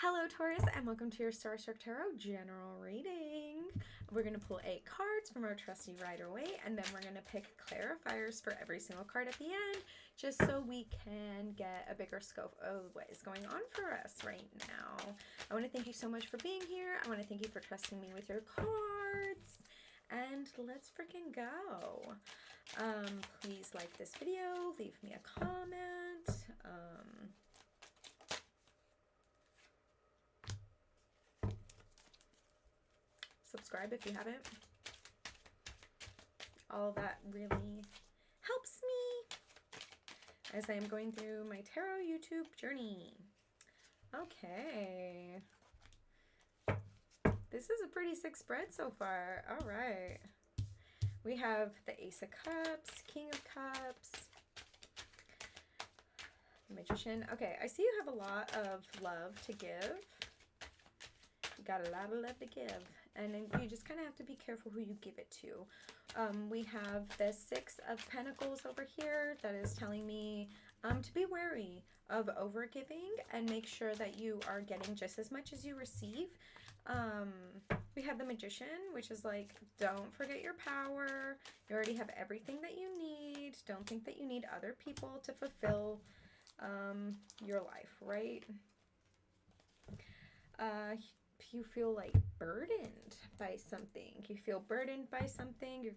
Hello Taurus, and welcome to your Star Struck Tarot general reading. We're going to pull 8 cards from our trusty Rider-Waite, and then we're going to pick clarifiers for every single card at the end, just so we can get a bigger scope of what is going on for us right now. I want to thank you so much for being here. I want to thank you for trusting me with your cards. And let's freaking go. Please like this video, leave me a comment. Subscribe if you haven't. All that really helps me as I am going through my tarot YouTube journey. Okay. This is a pretty sick spread so far. All right. We have the Ace of Cups, King of Cups, Magician. Okay, I see you have a lot of love to give. You got a lot of love to give, and then you just kind of have to be careful who you give it to. We have the Six of Pentacles over here that is telling me to be wary of overgiving and make sure that you are getting just as much as you receive. We have the Magician, which is like, don't forget your power. You already have everything that you need. Don't think that you need other people to fulfill your life, right? You feel like burdened by something. You feel burdened by something. You're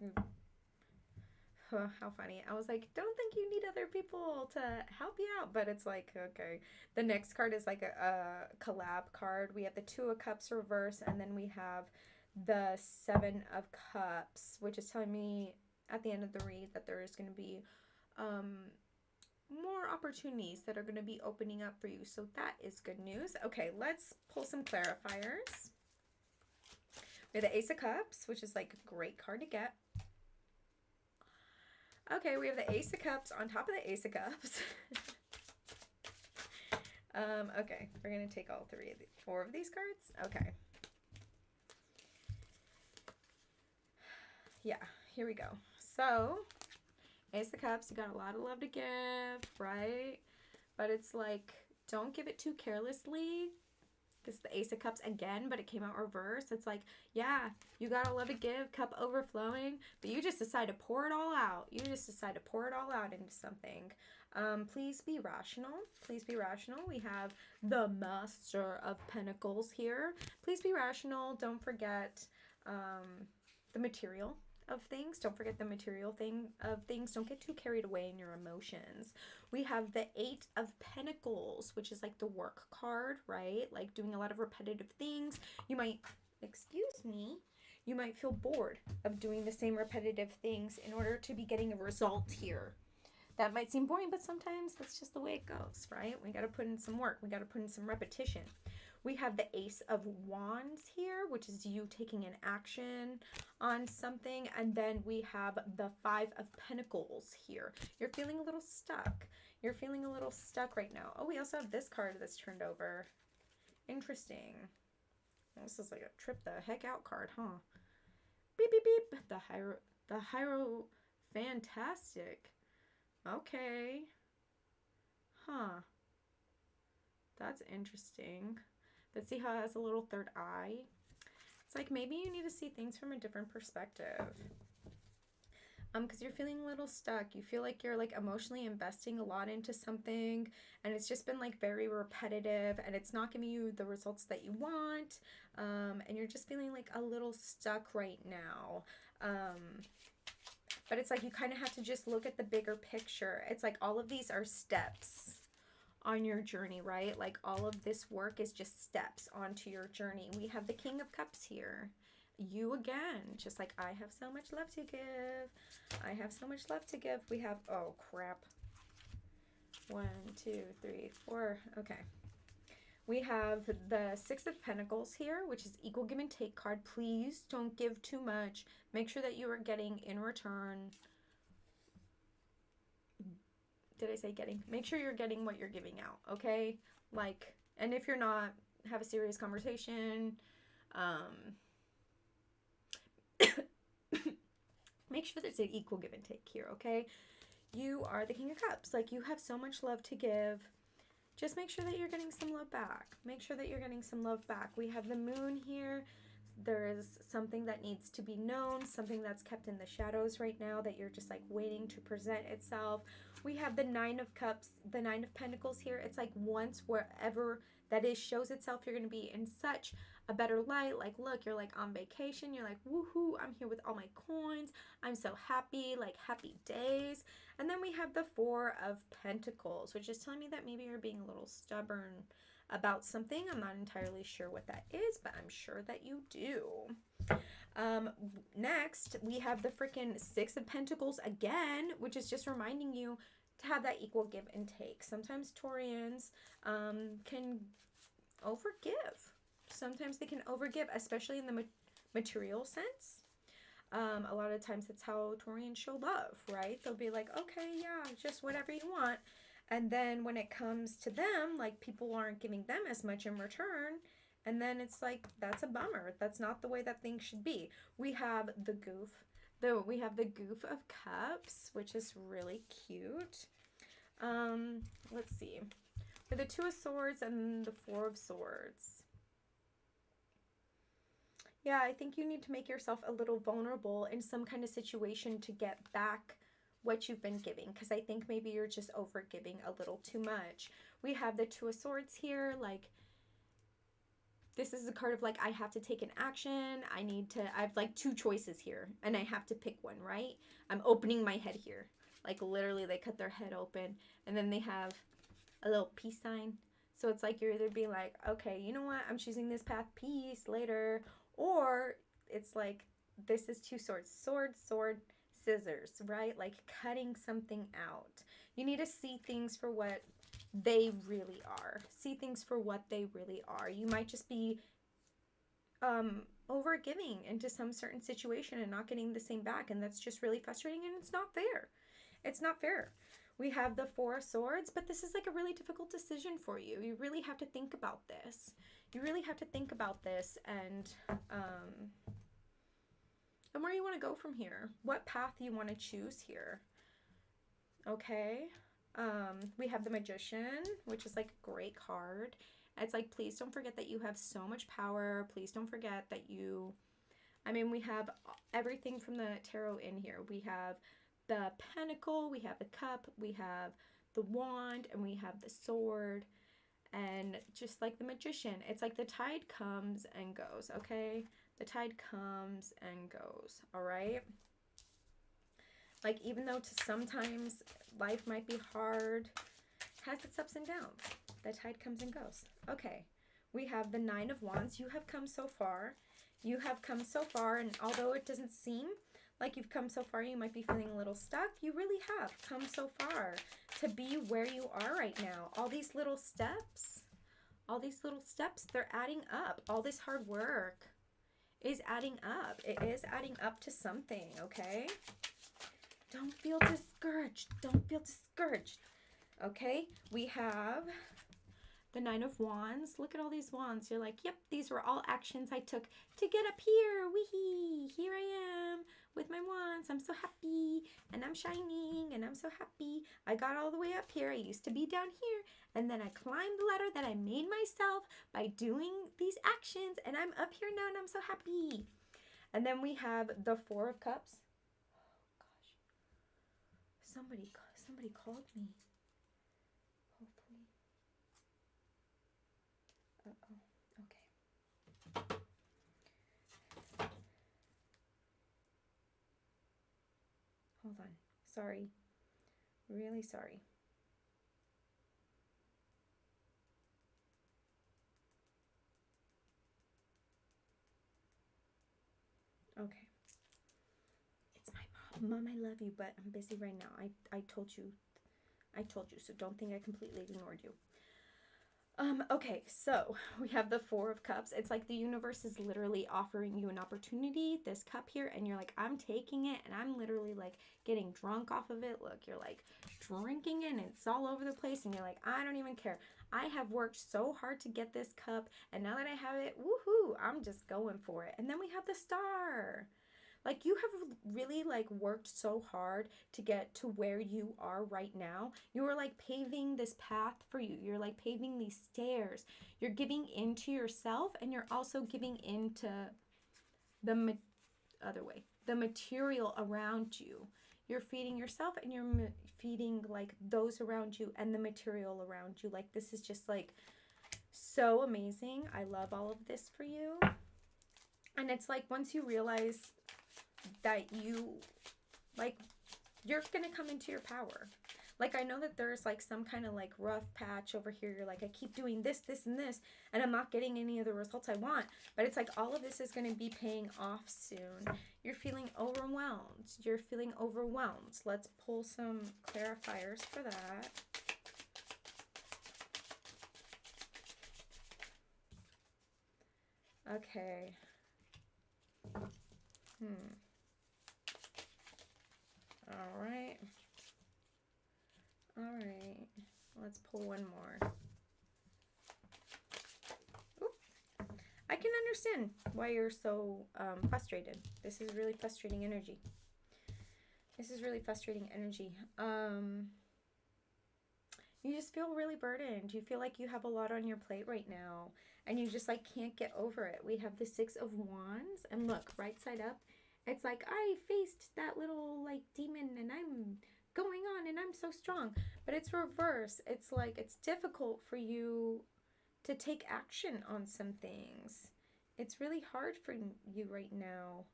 how funny. I was like, don't think you need other people to help you out. But it's like, okay. The next card is like a collab card. We have the Two of Cups reverse, and then we have the Seven of Cups, which is telling me at the end of the read that there is going to be more opportunities that are going to be opening up for you. So that is good news. Okay, let's pull some clarifiers. We have the Ace of Cups, which is like a great card to get. Okay, we have the Ace of Cups on top of the Ace of Cups. Okay, we're going to take all 4 of these cards. Okay. Yeah, here we go. So, Ace of Cups, you got a lot of love to give, right? But it's like, don't give it too carelessly. This is the Ace of Cups again, but it came out reversed. It's like, yeah, you got a love to give, cup overflowing, but you just decide to pour it all out. You just decide to pour it all out into something. Please be rational. Please be rational. We have the Master of Pentacles here. Please be rational. Don't forget the material of things. Don't forget the material of things. Don't get too carried away in your emotions. We have the Eight of Pentacles, which is like the work card, right? Like doing a lot of repetitive things. You might, excuse me, you might feel bored of doing the same repetitive things in order to be getting a result here. That might seem boring, but sometimes that's just the way it goes, right? We got to put in some work. We got to put in some repetition. We have the Ace of Wands here, which is you taking an action on something. And then we have the Five of Pentacles here. You're feeling a little stuck. You're feeling a little stuck right now. Oh, we also have this card that's turned over. Interesting. Well, this is like a trip the heck out card, huh? Beep, beep, beep. The Hierophant. Okay. Huh. That's interesting. But see how it has a little third eye? It's like maybe you need to see things from a different perspective. Because you're feeling a little stuck. You feel like you're like emotionally investing a lot into something, and it's just been like very repetitive, and it's not giving you the results that you want. And you're just feeling like a little stuck right now. But it's like you kind of have to just look at the bigger picture. It's like all of these are steps on your journey, right? Like all of this work is just steps onto your journey. We have the King of Cups here. You again, just like, I have so much love to give. I have so much love to give. We have, oh crap. 1, 2, 3, 4. Okay. We have the Six of Pentacles here, which is equal give and take card. Please don't give too much. Make sure that you are getting in return. Did I say getting? Make sure you're getting what you're giving out, okay? Like, and if you're not, have a serious conversation. Make sure there's an equal give and take here, okay? You are the King of Cups. Like, you have so much love to give. just make sure that you're getting some love back. Make sure that you're getting some love back. We have the moon here. There is something that needs to be known, something that's kept in the shadows right now that you're just like waiting to present itself. We have the Nine of Cups, the Nine of Pentacles here. It's like once wherever that is shows itself, you're going to be in such a better light. Like, look, you're like on vacation. You're like, woohoo, I'm here with all my coins. I'm so happy, like happy days. And then we have the Four of Pentacles, which is telling me that maybe you're being a little stubborn about something. I'm not entirely sure what that is, but I'm sure that you do. Next, we have the freaking Six of Pentacles again, which is just reminding you to have that equal give and take. Sometimes Taurians can overgive. Sometimes they can overgive, especially in the material sense. A lot of times that's how Taurians show love, right? They'll be like, okay, yeah, just whatever you want. And then when it comes to them, like people aren't giving them as much in return. And then it's like, that's a bummer. That's not the way that things should be. We have the Goof. We have the Goof of Cups, which is really cute. Let's see. For the Two of Swords and the Four of Swords. Yeah, I think you need to make yourself a little vulnerable in some kind of situation to get back what you've been giving, because I think maybe you're just over giving a little too much. We have the Two of Swords here. Like, this is a card of like, I have to take an action. I have like two choices here and I have to pick one, right? I'm opening my head here. Like literally they cut their head open and then they have a little peace sign. So it's like you're either being like, okay, you know what? I'm choosing this path, peace, later. Or it's like, this is two swords, sword, sword, scissors, right? Like cutting something out. You need to see things for what they really are. See things for what they really are. You might just be over giving into some certain situation and not getting the same back, and that's just really frustrating, and it's not fair. It's not fair. We have the Four of Swords, but this is like a really difficult decision for you. You really have to think about this. You really have to think about this and where you want to go from here. What path you want to choose here. Okay. We have the Magician, which is like a great card. It's like, please don't forget that you have so much power. Please don't forget that you, we have everything from the tarot in here. We have the Pentacle, we have the Cup, we have the Wand, and we have the Sword. And just like the Magician, it's like the tide comes and goes, okay? The tide comes and goes, all right? Like, even though sometimes life might be hard, it has its ups and downs. The tide comes and goes. Okay, we have the Nine of Wands. You have come so far. You have come so far, and although it doesn't seem like you've come so far, you might be feeling a little stuck. You really have come so far to be where you are right now. All these little steps, they're adding up. All this hard work is adding up. It is adding up to something, okay? Don't feel discouraged. Don't feel discouraged. Okay, we have the Nine of Wands. Look at all these wands. You're like, yep, these were all actions I took to get up here. Wee-hee. Here I am with my wands. I'm so happy and I'm shining and I'm so happy. I got all the way up here. I used to be down here and then I climbed the ladder that I made myself by doing these actions and I'm up here now and I'm so happy. And then we have the Four of Cups. Oh gosh. Somebody called me. Hopefully. Uh-oh. Okay. Hold on. Sorry. Really sorry. Okay. It's my mom. Mom, I love you, but I'm busy right now. I told you, so don't think I completely ignored you. Okay, so we have the Four of Cups. It's like the universe is literally offering you an opportunity, this cup here, and you're like, I'm taking it, and I'm literally like getting drunk off of it. Look, you're like drinking it, and it's all over the place, and you're like, I don't even care. I have worked so hard to get this cup, and now that I have it, woohoo, I'm just going for it. And then we have the Star. Like, you have really, like, worked so hard to get to where you are right now. You are, like, paving this path for you. You're, like, paving these stairs. You're giving into yourself, and you're also giving into the other way, the material around you. You're feeding yourself, and you're feeding, like, those around you and the material around you. Like, this is just, like, so amazing. I love all of this for you. And it's like, once you realize that you, like, you're gonna come into your power. Like, I know that there's, like, some kind of, like, rough patch over here. You're like, I keep doing this, this, and this, and I'm not getting any of the results I want. But it's like, all of this is going to be paying off soon. You're feeling overwhelmed. You're feeling overwhelmed. Let's pull some clarifiers for that. Okay. All right. All right. Let's pull one more. Oop. I can understand why you're so frustrated. This is really frustrating energy. This is really frustrating energy. You just feel really burdened. You feel like you have a lot on your plate right now, and you just, like, can't get over it. We have the Six of Wands, and look, right side up, it's like, I faced that little, like, demon, and I'm going on, and I'm so strong. But it's reverse. It's like, it's difficult for you to take action on some things. It's really hard for you right now.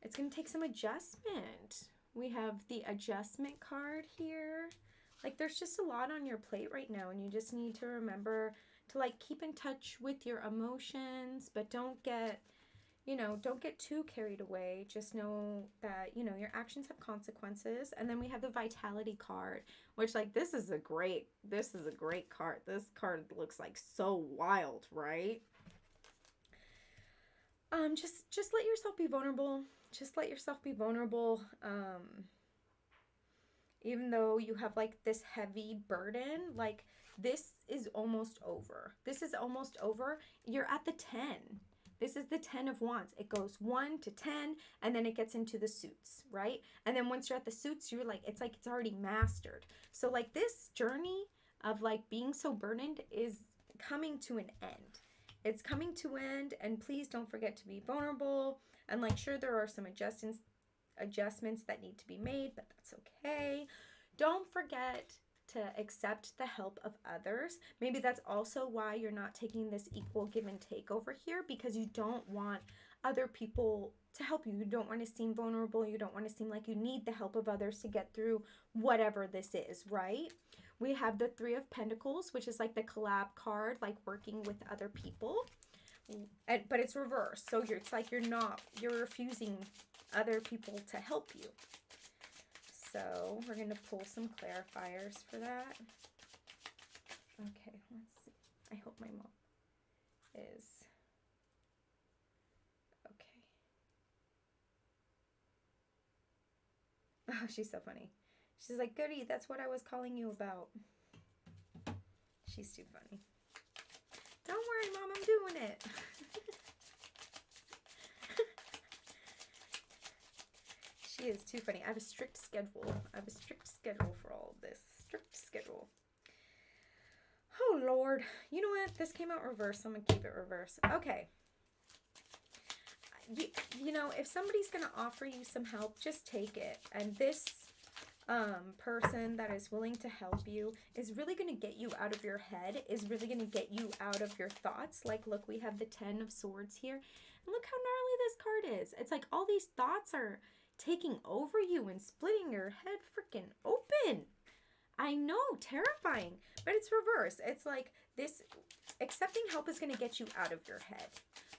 It's going to take some adjustment. We have the adjustment card here. Like, there's just a lot on your plate right now, and you just need to remember to, like, keep in touch with your emotions, but don't get, you know, don't get too carried away. Just know that, you know, your actions have consequences. And then we have the Vitality card, which, like, this is a great card. This card looks, like, so wild, right? Just let yourself be vulnerable. Just let yourself be vulnerable. Even though you have, like, this heavy burden, like, this is almost over. This is almost over. You're at the 10. This is the 10 of Wands. It goes 1 to 10, and then it gets into the suits, right? And then once you're at the suits, you're like, it's already mastered. So, like, this journey of, like, being so burdened is coming to an end. It's coming to an end, and please don't forget to be vulnerable. And, like, sure, there are some adjustments that need to be made, but that's okay. Don't forget to accept the help of others. Maybe that's also why you're not taking this equal give and take over here, because you don't want other people to help you. You don't want to seem vulnerable. You don't want to seem like you need the help of others to get through whatever this is, right? We have the Three of Pentacles, which is like the collab card, like working with other people. But it's reversed. So it's like you're refusing other people to help you. So we're going to pull some clarifiers for that. Okay, let's see. I hope my mom is okay. Oh, she's so funny. She's like, goody, that's what I was calling you about. She's too funny. Don't worry, Mom, I'm doing it. She is too funny. I have a strict schedule. For all of this. Strict schedule. Oh, Lord. You know what? This came out reverse. So I'm going to keep it reverse. Okay. You know, if somebody's going to offer you some help, just take it. And this person that is willing to help you is really going to get you out of your head, is really going to get you out of your thoughts. Like, look, we have the 10 of Swords here. And look how gnarly this card is. It's like all these thoughts are taking over you and splitting your head freaking open. I know, terrifying, but it's reverse. It's like this, accepting help is going to get you out of your head.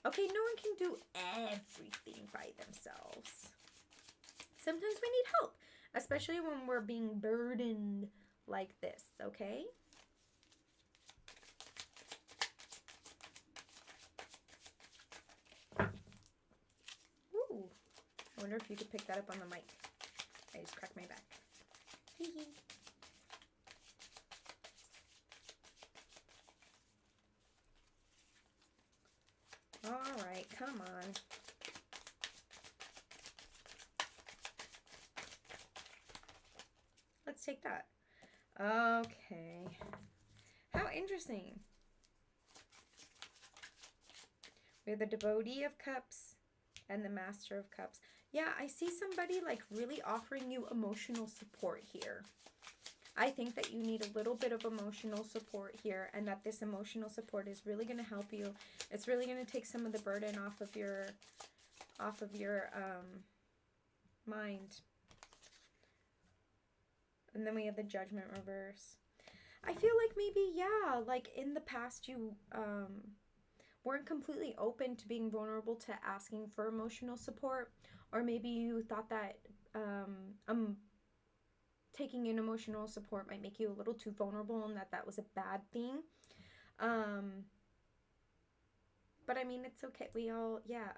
Okay, no one can do everything by themselves. Sometimes we need help, especially when we're being burdened like this, okay? Ooh, I wonder if you could pick that up on the mic. I just cracked my back. All right, come on. take that. Okay. How interesting. We have the Devotee of Cups and the Master of Cups. Yeah, I see somebody like really offering you emotional support here. I think that you need a little bit of emotional support here, and that this emotional support is really going to help you. It's really going to take some of the burden off of your mind. And then we have the Judgment reverse. I feel like maybe, yeah, like in the past you weren't completely open to being vulnerable to asking for emotional support, or maybe you thought that taking in emotional support might make you a little too vulnerable and that was a bad thing. But I mean, it's okay.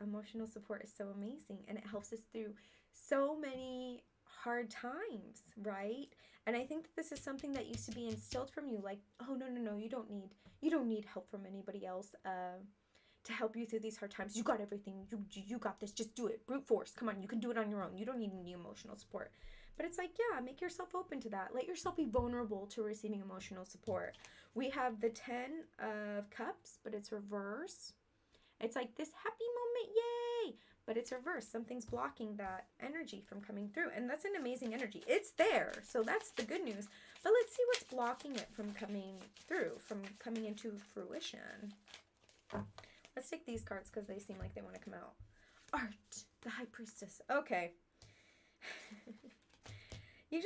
Emotional support is so amazing, and it helps us through so many hard times, right? And I think that this is something that used to be instilled from you, like, oh, no, you don't need help from anybody else to help you through these hard times. You got everything. You got this. Just do it. Brute force. Come on, you can do it on your own. You don't need any emotional support. But it's like, yeah, make yourself open to that. Let yourself be vulnerable to receiving emotional support. We have the 10 of Cups, but it's reverse. It's like this happy moment, yay! But it's reversed. Something's blocking that energy from coming through. And that's an amazing energy. It's there. So that's the good news. But let's see what's blocking it from coming through, from coming into fruition. Let's take these cards because they seem like they want to come out. Art, the High Priestess. Okay. You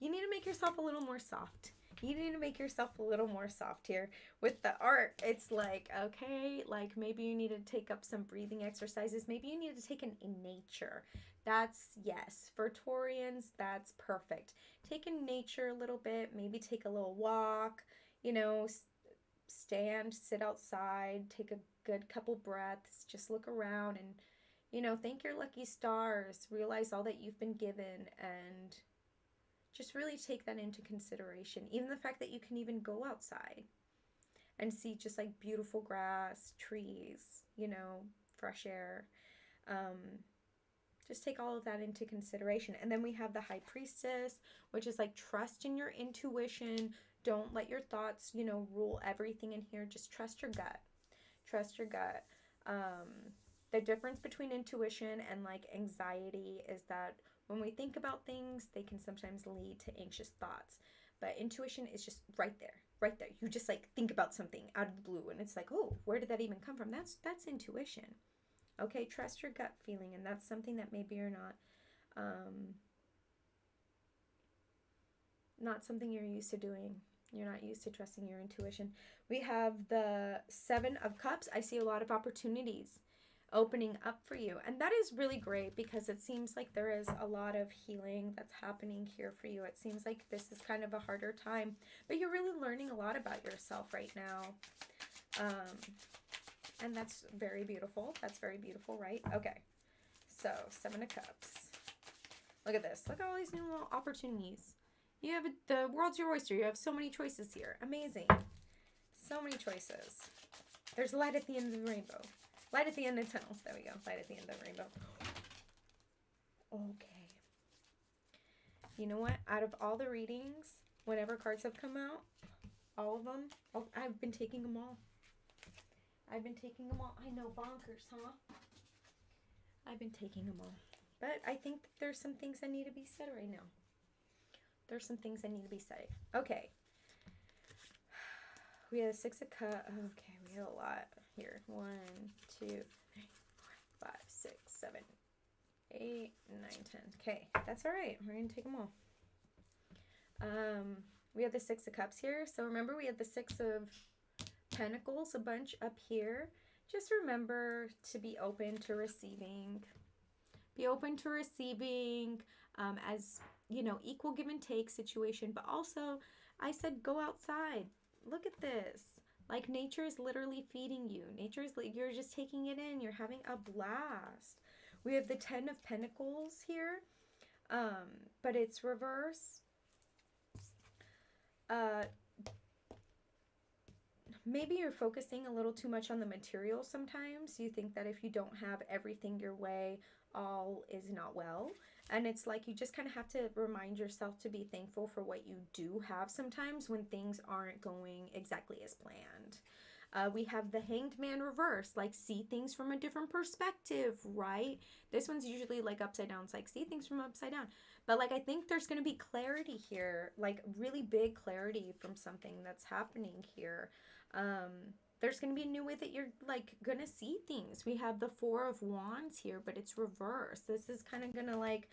need to make yourself a little more soft. You need to make yourself a little more soft here. With the art, it's like, okay, like maybe you need to take up some breathing exercises. Maybe you need to take in nature. That's, yes, for Taurians, that's perfect. Take in nature a little bit, maybe take a little walk, you know, sit outside, take a good couple breaths, just look around and, you know, thank your lucky stars, realize all that you've been given, and just really take that into consideration. Even the fact that you can even go outside and see just like beautiful grass, trees, you know, fresh air. Just take all of that into consideration. And then we have the High Priestess, which is like trust in your intuition. Don't let your thoughts, you know, rule everything in here. Just trust your gut. Trust your gut. The difference between intuition and like anxiety is that when we think about things, they can sometimes lead to anxious thoughts. But intuition is just right there, right there. You just like think about something out of the blue and it's like, oh, where did that even come from? That's intuition. Okay, trust your gut feeling, and that's something that maybe you're not something you're used to doing. You're not used to trusting your intuition. We have the 7 of Cups. I see a lot of opportunities opening up for you, and that is really great because it seems like there is a lot of healing that's happening here for you. It seems like this is kind of a harder time, but you're really learning a lot about yourself right now, and that's very beautiful. That's very beautiful, right? Okay, so 7 of Cups. Look at this. Look at all these new little opportunities. You have the world's your oyster. You have so many choices here. Amazing. So many choices. There's light at the end of the rainbow. Light at the end of the tunnel. There we go. Light at the end of the rainbow. Okay. You know what? Out of all the readings, whenever cards have come out, all of them, I've been taking them all. I've been taking them all. I know, bonkers, huh? I've been taking them all. But I think that there's some things that need to be said right now. There's some things that need to be said. Okay. We have 6 of Cups. Okay, we have a lot here. 1, 2, 3, 4, 5, 6, 7, 8, 9, 10. Okay, that's all right. We're going to take them all. We have the 6 of Cups here. So remember, we have the 6 of Pentacles, a bunch up here. Just remember to be open to receiving. Be open to receiving as, you know, equal give and take situation. But also, I said go outside. Look at this. Like, nature is literally feeding you. Nature is, you're just taking it in. You're having a blast. We have the 10 of Pentacles here, but it's reverse. Maybe you're focusing a little too much on the material sometimes. You think that if you don't have everything your way, all is not well. And it's like you just kind of have to remind yourself to be thankful for what you do have sometimes when things aren't going exactly as planned. We have the Hanged Man reverse, like see things from a different perspective, right? This one's usually like upside down. It's like see things from upside down. But like I think there's going to be clarity here, like really big clarity from something that's happening here. There's going to be a new way that you're like going to see things. We have the Four of Wands here, but it's reversed. This is kind of going to like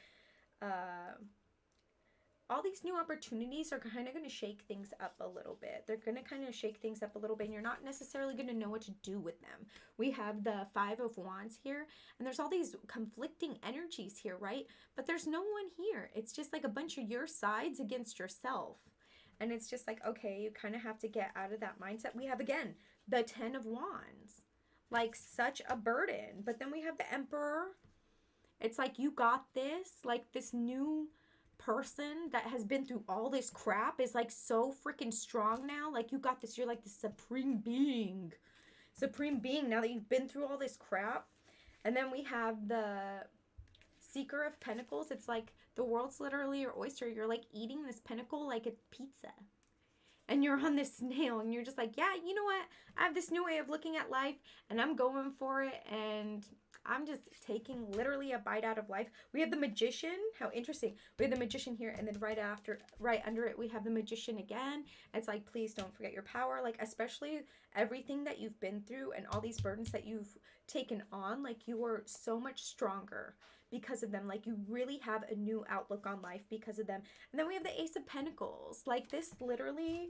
all these new opportunities are kind of going to shake things up a little bit. They're going to kind of shake things up a little bit, and you're not necessarily going to know what to do with them. We have the Five of Wands here, and there's all these conflicting energies here, right? But there's no one here. It's just like a bunch of your sides against yourself. And it's just like, okay, you kind of have to get out of that mindset. We have, again, the Ten of Wands. Like, such a burden. But then we have the Emperor. It's like, you got this. Like, this new person that has been through all this crap is like so freaking strong now. Like you got this, you're like the supreme being now that you've been through all this crap. And then we have the Seeker of Pentacles. It's like the world's literally your oyster. You're like eating this pentacle like a pizza, and you're on this snail, and you're just like, yeah, you know what, I have this new way of looking at life, and I'm going for it, and I'm just taking literally a bite out of life. We have the Magician. How interesting. We have the Magician here, and then right under it, we have the Magician again. It's like, please don't forget your power. Like, especially everything that you've been through and all these burdens that you've taken on, like, you are so much stronger because of them. Like, you really have a new outlook on life because of them. And then we have the Ace of Pentacles. Like, this literally,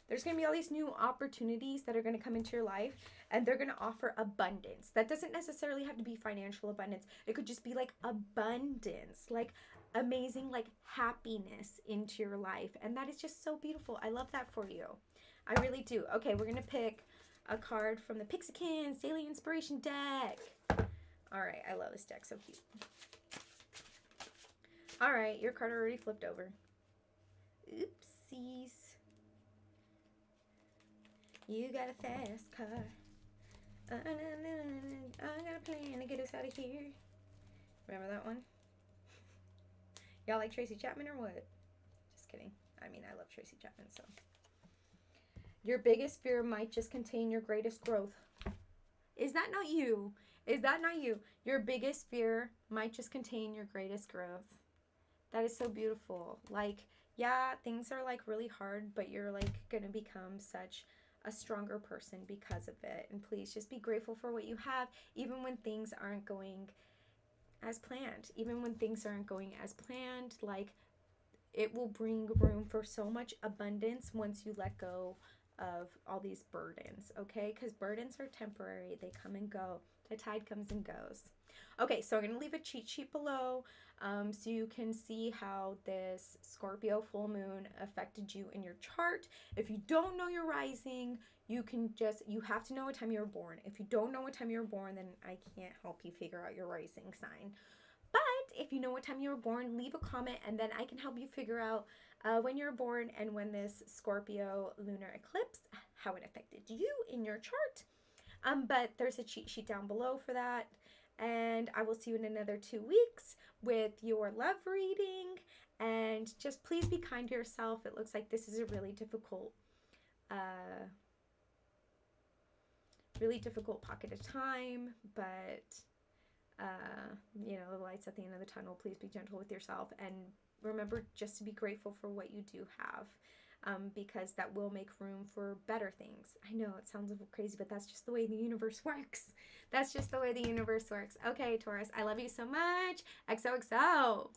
there's going to be all these new opportunities that are going to come into your life, and they're going to offer abundance. That doesn't necessarily have to be financial abundance. It could just be like abundance, like amazing, like happiness into your life. And that is just so beautiful. I love that for you. I really do. Okay, we're going to pick a card from the Pixikins Daily Inspiration deck. All right, I love this deck. So cute. All right, your card already flipped over. Oopsies. You got a fast car. I got a plan to get us out of here. Remember that one? Y'all like Tracy Chapman or what? Just kidding. I mean, I love Tracy Chapman, so. Your biggest fear might just contain your greatest growth. Is that not you? Is that not you? Your biggest fear might just contain your greatest growth. That is so beautiful. Like, yeah, things are like really hard, but you're like going to become such a stronger person because of it. And please just be grateful for what you have, even when things aren't going as planned. Even when things aren't going as planned, like it will bring room for so much abundance once you let go of all these burdens, okay? Because burdens are temporary. They come and go. The tide comes and goes. Okay, so I'm going to leave a cheat sheet below so you can see how this Scorpio full moon affected you in your chart. If you don't know your rising, you have to know what time you were born. If you don't know what time you were born, then I can't help you figure out your rising sign. But if you know what time you were born, leave a comment, and then I can help you figure out when you were born and when this Scorpio lunar eclipse, how it affected you in your chart. But there's a cheat sheet down below for that. And I will see you in another 2 weeks with your love reading. And just please be kind to yourself. It looks like this is a really difficult pocket of time. But, you know, the light's at the end of the tunnel. Please be gentle with yourself. And remember just to be grateful for what you do have. Because that will make room for better things. I know it sounds a little crazy, but that's just the way the universe works. That's just the way the universe works. Okay, Taurus, I love you so much. XOXO.